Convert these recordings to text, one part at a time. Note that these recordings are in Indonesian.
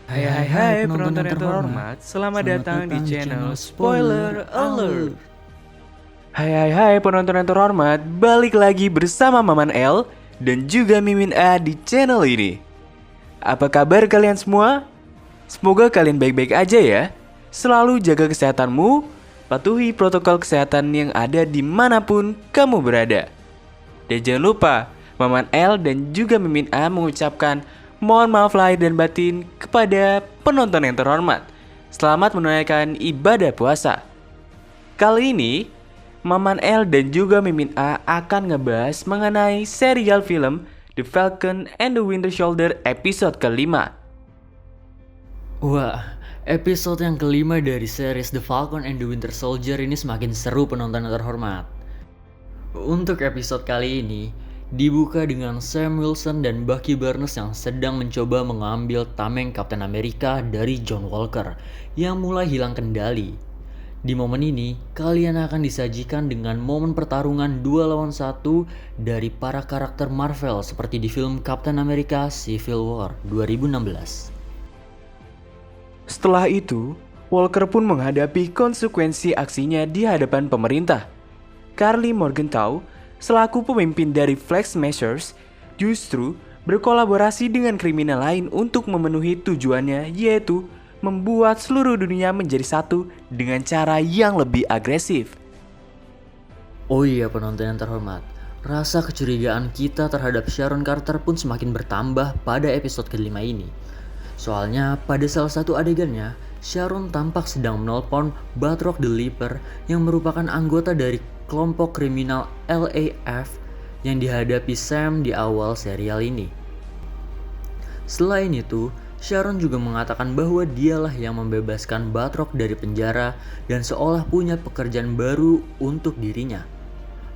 Hai penonton yang terhormat, selamat datang di channel Spoiler Alert. Hai penonton yang terhormat, balik lagi bersama Maman L dan juga Mimin A di channel ini. Apa kabar kalian semua? Semoga kalian baik-baik aja ya. Selalu jaga kesehatanmu, patuhi protokol kesehatan yang ada dimanapun kamu berada. Dan jangan lupa, Maman L dan juga Mimin A mengucapkan mohon maaf lahir dan batin kepada penonton yang terhormat. Selamat menunaikan ibadah puasa. Kali ini, Maman L dan juga Mimin A akan ngebahas mengenai serial film The Falcon and the Winter Soldier episode kelima. Wah, episode yang kelima dari series The Falcon and the Winter Soldier ini semakin seru penonton yang terhormat. Untuk episode kali ini, dibuka dengan Sam Wilson dan Bucky Barnes yang sedang mencoba mengambil tameng Kapten Amerika dari John Walker yang mulai hilang kendali. Di momen ini, kalian akan disajikan dengan momen pertarungan 2 lawan 1 dari para karakter Marvel seperti di film Captain America Civil War 2016. Setelah itu, Walker pun menghadapi konsekuensi aksinya di hadapan pemerintah. Karli Morgenthau, selaku pemimpin dari Flag Smashers, justru berkolaborasi dengan kriminal lain untuk memenuhi tujuannya, yaitu membuat seluruh dunia menjadi satu dengan cara yang lebih agresif. Oh iya penonton yang terhormat, rasa kecurigaan kita terhadap Sharon Carter pun semakin bertambah pada episode kelima ini. Soalnya pada salah satu adegannya, Sharon tampak sedang menelpon Batroc the Leaper yang merupakan anggota dari kelompok kriminal LAF yang dihadapi Sam di awal serial ini. Selain itu, Sharon juga mengatakan bahwa dialah yang membebaskan Batroc dari penjara dan seolah punya pekerjaan baru untuk dirinya.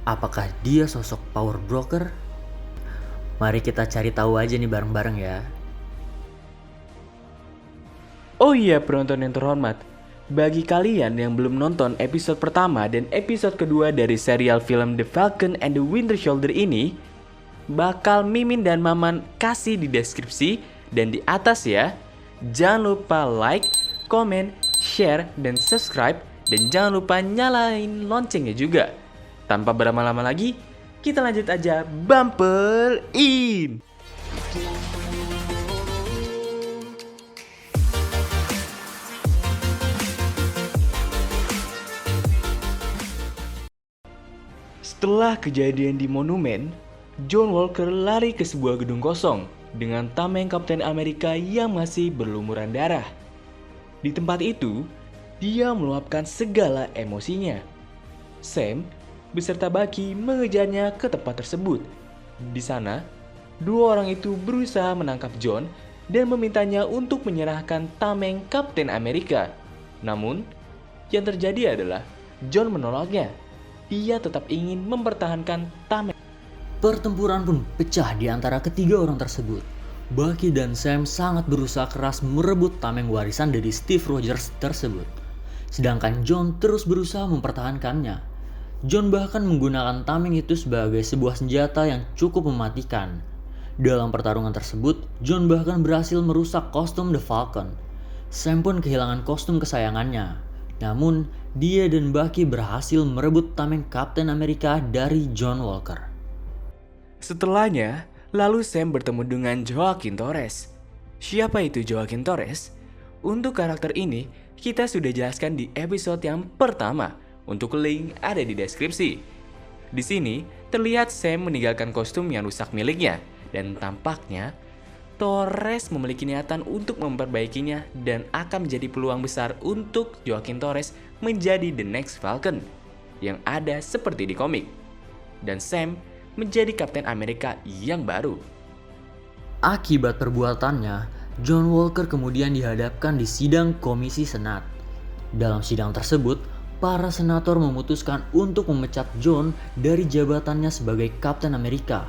Apakah dia sosok power broker? Mari kita cari tahu aja nih bareng-bareng ya. Oh iya penonton yang terhormat, bagi kalian yang belum nonton episode pertama dan episode kedua dari serial film The Falcon and the Winter Soldier ini, bakal Mimin dan Maman kasih di deskripsi dan di atas ya. Jangan lupa like, komen, share, dan subscribe. Dan jangan lupa nyalain loncengnya juga. Tanpa berlama-lama lagi, kita lanjut aja bumper in. Setelah kejadian di monumen, John Walker lari ke sebuah gedung kosong dengan tameng Kapten Amerika yang masih berlumuran darah. Di tempat itu, dia meluapkan segala emosinya. Sam beserta Bucky mengejarnya ke tempat tersebut. Di sana, dua orang itu berusaha menangkap John dan memintanya untuk menyerahkan tameng Kapten Amerika. Namun, yang terjadi adalah John menolaknya. Dia tetap ingin mempertahankan tameng. Pertempuran pun pecah di antara ketiga orang tersebut. Bucky dan Sam sangat berusaha keras merebut tameng warisan dari Steve Rogers tersebut. Sedangkan John terus berusaha mempertahankannya. John bahkan menggunakan tameng itu sebagai sebuah senjata yang cukup mematikan. Dalam pertarungan tersebut, John bahkan berhasil merusak kostum The Falcon. Sam pun kehilangan kostum kesayangannya. Namun, dia dan Bucky berhasil merebut tameng Kapten Amerika dari John Walker. Setelahnya, lalu Sam bertemu dengan Joaquin Torres. Siapa itu Joaquin Torres? Untuk karakter ini, kita sudah jelaskan di episode yang pertama. Untuk link ada di deskripsi. Di sini, terlihat Sam meninggalkan kostum yang rusak miliknya. Dan tampaknya, Torres memiliki niatan untuk memperbaikinya dan akan menjadi peluang besar untuk Joaquin Torres menjadi The Next Falcon yang ada seperti di komik. Dan Sam menjadi Kapten Amerika yang baru. Akibat perbuatannya, John Walker kemudian dihadapkan di sidang Komisi Senat. Dalam sidang tersebut, para senator memutuskan untuk memecat John dari jabatannya sebagai Kapten Amerika.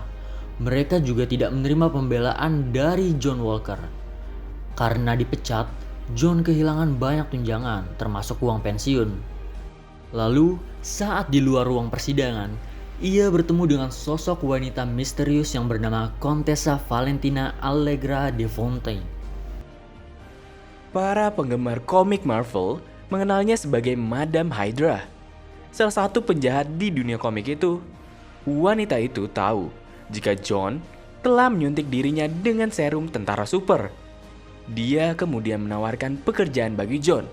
Mereka juga tidak menerima pembelaan dari John Walker. Karena dipecat, John kehilangan banyak tunjangan, termasuk uang pensiun. Lalu, saat di luar ruang persidangan, ia bertemu dengan sosok wanita misterius yang bernama Contessa Valentina Allegra de Fontaine. Para penggemar komik Marvel mengenalnya sebagai Madam Hydra, salah satu penjahat di dunia komik itu. Wanita itu tahu jika John telah menyuntik dirinya dengan serum tentara super. Dia kemudian menawarkan pekerjaan bagi John,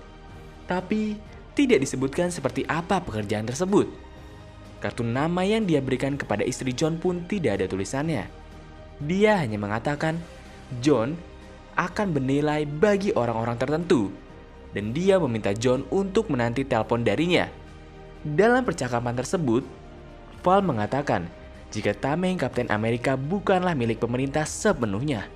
tapi tidak disebutkan seperti apa pekerjaan tersebut. Kartu nama yang dia berikan kepada istri John pun tidak ada tulisannya. Dia hanya mengatakan John akan bernilai bagi orang-orang tertentu, dan dia meminta John untuk menanti telepon darinya. Dalam percakapan tersebut, Val mengatakan jika tameng Kapten Amerika bukanlah milik pemerintah sepenuhnya.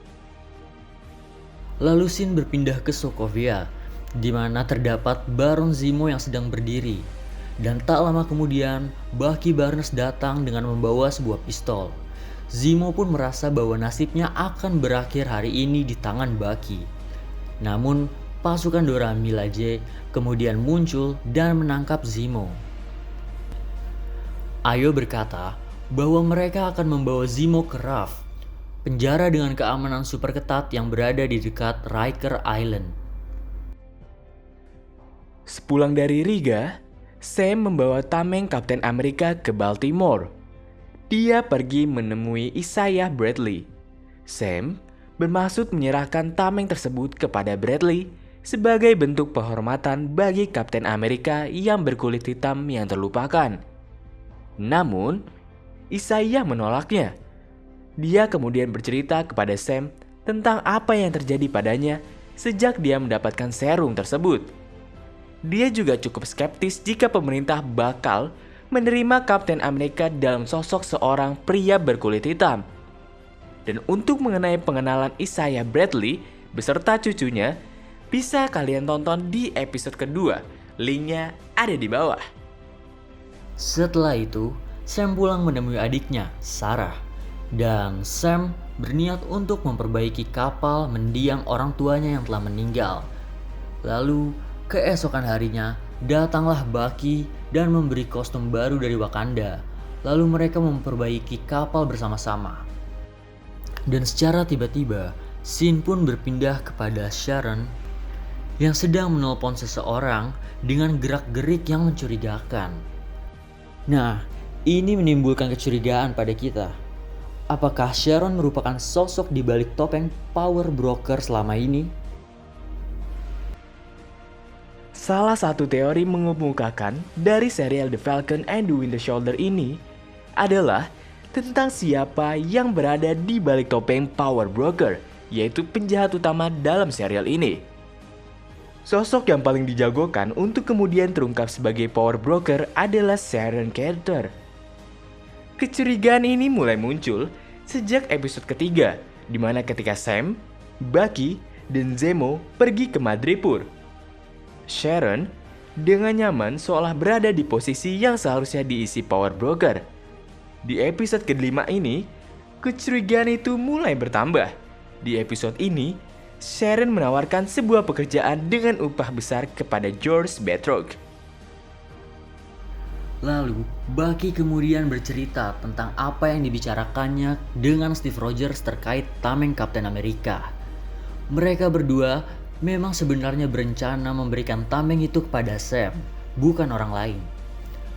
Lalu Sin berpindah ke Sokovia, di mana terdapat Baron Zemo yang sedang berdiri. Dan tak lama kemudian, Bucky Barnes datang dengan membawa sebuah pistol. Zemo pun merasa bahwa nasibnya akan berakhir hari ini di tangan Bucky. Namun, pasukan Dora Milaje kemudian muncul dan menangkap Zemo. Ayo berkata bahwa mereka akan membawa Zemo ke Raft, penjara dengan keamanan super ketat yang berada di dekat Riker Island. Sepulang dari Riga, Sam membawa tameng Kapten Amerika ke Baltimore. Dia pergi menemui Isaiah Bradley. Sam bermaksud menyerahkan tameng tersebut kepada Bradley sebagai bentuk penghormatan bagi Kapten Amerika yang berkulit hitam yang terlupakan. Namun, Isaiah menolaknya. Dia kemudian bercerita kepada Sam tentang apa yang terjadi padanya sejak dia mendapatkan serum tersebut. Dia juga cukup skeptis jika pemerintah bakal menerima Kapten Amerika dalam sosok seorang pria berkulit hitam. Dan untuk mengenai pengenalan Isaiah Bradley beserta cucunya, bisa kalian tonton di episode kedua. Linknya ada di bawah. Setelah itu, Sam pulang menemui adiknya, Sarah. Dan Sam berniat untuk memperbaiki kapal mendiang orang tuanya yang telah meninggal. Lalu, keesokan harinya, datanglah Bucky dan memberi kostum baru dari Wakanda. Lalu mereka memperbaiki kapal bersama-sama. Dan secara tiba-tiba, Sin pun berpindah kepada Sharon yang sedang menelpon seseorang dengan gerak-gerik yang mencurigakan. Nah, ini menimbulkan kecurigaan pada kita. Apakah Sharon merupakan sosok di balik topeng Power Broker selama ini? Salah satu teori mengemukakan dari serial The Falcon and the Winter Soldier ini adalah tentang siapa yang berada di balik topeng Power Broker, yaitu penjahat utama dalam serial ini. Sosok yang paling dijagokan untuk kemudian terungkap sebagai Power Broker adalah Sharon Carter. Kecurigaan ini mulai muncul sejak episode ketiga, di mana ketika Sam, Bucky, dan Zemo pergi ke Madripoor. Sharon dengan nyaman seolah berada di posisi yang seharusnya diisi Power Broker. Di episode ke-5 ini, kecurigaan itu mulai bertambah. Di episode ini, Sharon menawarkan sebuah pekerjaan dengan upah besar kepada George Batroc. Lalu, Bucky kemudian bercerita tentang apa yang dibicarakannya dengan Steve Rogers terkait tameng Kapten Amerika. Mereka berdua memang sebenarnya berencana memberikan tameng itu kepada Sam, bukan orang lain.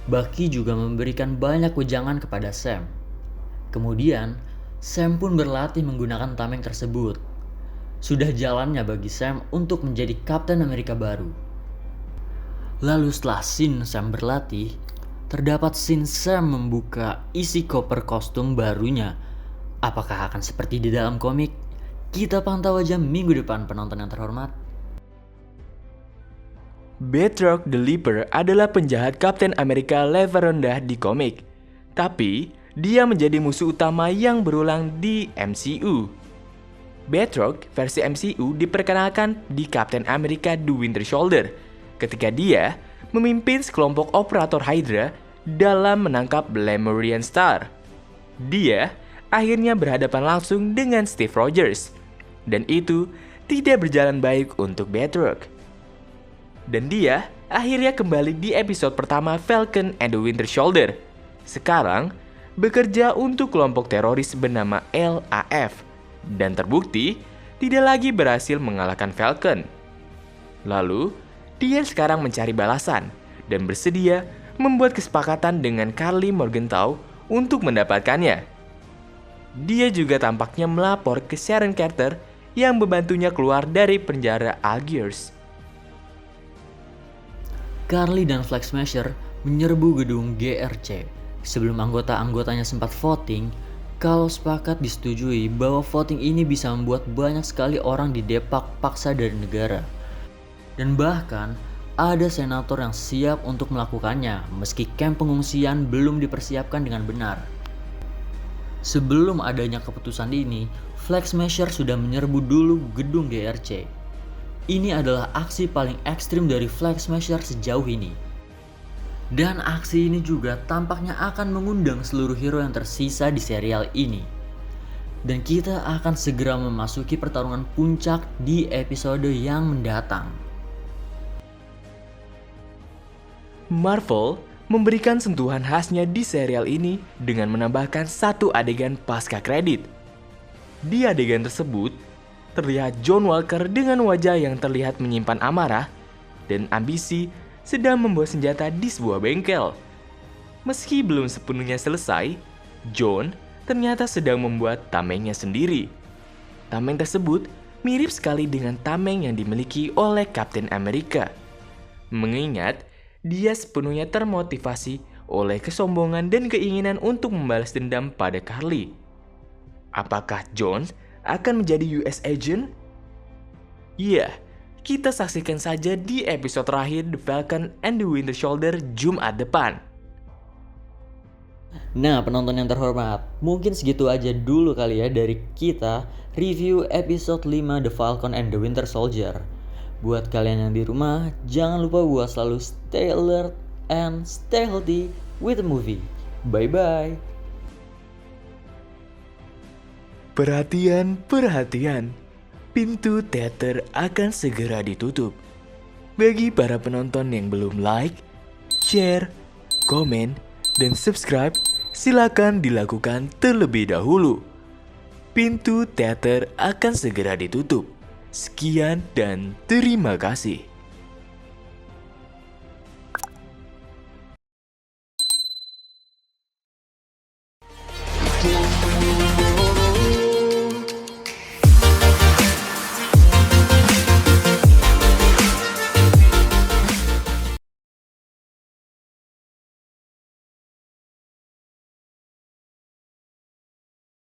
Bucky juga memberikan banyak wejangan kepada Sam. Kemudian, Sam pun berlatih menggunakan tameng tersebut. Sudah jalannya bagi Sam untuk menjadi Kapten Amerika baru. Lalu setelah scene Sam berlatih, terdapat scene Sam membuka isi koper kostum barunya. Apakah akan seperti di dalam komik? Kita pantau aja minggu depan, penonton yang terhormat. Batroc the Leaper adalah penjahat Kapten Amerika level rendah di komik. Tapi, dia menjadi musuh utama yang berulang di MCU. Batroc versi MCU diperkenalkan di Kapten Amerika The Winter Soldier ketika dia memimpin sekelompok operator Hydra dalam menangkap Lemurian Star. Dia akhirnya berhadapan langsung dengan Steve Rogers. Dan itu tidak berjalan baik untuk Batroc. Dan dia akhirnya kembali di episode pertama Falcon and the Winter Soldier. Sekarang bekerja untuk kelompok teroris bernama LAF. Dan terbukti tidak lagi berhasil mengalahkan Falcon. Lalu, dia sekarang mencari balasan dan bersedia membuat kesepakatan dengan Carly Morgenthau untuk mendapatkannya. Dia juga tampaknya melapor ke Sharon Carter yang membantunya keluar dari penjara Algiers. Carly dan Flag Smasher menyerbu gedung GRC. Sebelum anggota-anggotanya sempat voting, kalau sepakat disetujui bahwa voting ini bisa membuat banyak sekali orang didepak paksa dari negara. Dan bahkan ada senator yang siap untuk melakukannya meski kamp pengungsian belum dipersiapkan dengan benar. Sebelum adanya keputusan ini, Flag Smasher sudah menyerbu dulu gedung GRC. Ini adalah aksi paling ekstrim dari Flag Smasher sejauh ini. Dan aksi ini juga tampaknya akan mengundang seluruh hero yang tersisa di serial ini. Dan kita akan segera memasuki pertarungan puncak di episode yang mendatang. Marvel memberikan sentuhan khasnya di serial ini dengan menambahkan satu adegan pasca kredit. Di adegan tersebut, terlihat John Walker dengan wajah yang terlihat menyimpan amarah dan ambisi sedang membawa senjata di sebuah bengkel. Meski belum sepenuhnya selesai, John ternyata sedang membuat tamengnya sendiri. Tameng tersebut mirip sekali dengan tameng yang dimiliki oleh Captain America. Mengingat dia sepenuhnya termotivasi oleh kesombongan dan keinginan untuk membalas dendam pada Carly. Apakah John akan menjadi US Agent? Iya, kita saksikan saja di episode terakhir The Falcon and the Winter Soldier Jumat depan. Nah, penonton yang terhormat, mungkin segitu aja dulu kali ya dari kita review episode 5 The Falcon and the Winter Soldier. Buat kalian yang di rumah, jangan lupa buat selalu stay alert and stay healthy with the movie. Bye-bye. Perhatian, perhatian. Pintu teater akan segera ditutup. Bagi para penonton yang belum like, share, komen, dan subscribe, silakan dilakukan terlebih dahulu. Pintu teater akan segera ditutup. Sekian dan terima kasih. Fly